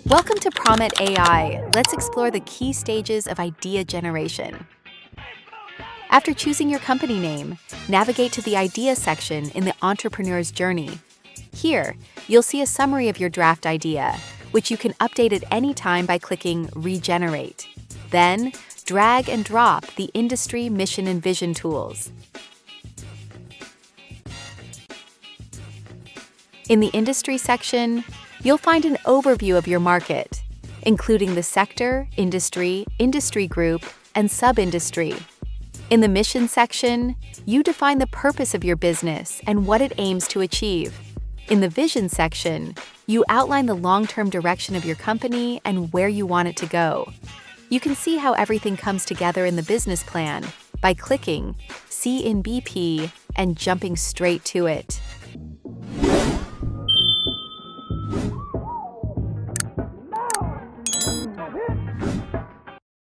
Welcome to PrometAI. Let's explore the key stages of idea generation. After choosing your company name, navigate to the Idea section in the entrepreneur's journey. Here, you'll see a summary of your draft idea, which you can update at any time by clicking Regenerate. Then, drag and drop the Industry, Mission, and Vision tools. In the Industry section, you'll find an overview of your market, including the sector, industry, industry group, and sub-industry. In the Mission section, you define the purpose of your business and what it aims to achieve. In the Vision section, you outline the long-term direction of your company and where you want it to go. You can see how everything comes together in the business plan by clicking See in BP and jumping straight to it.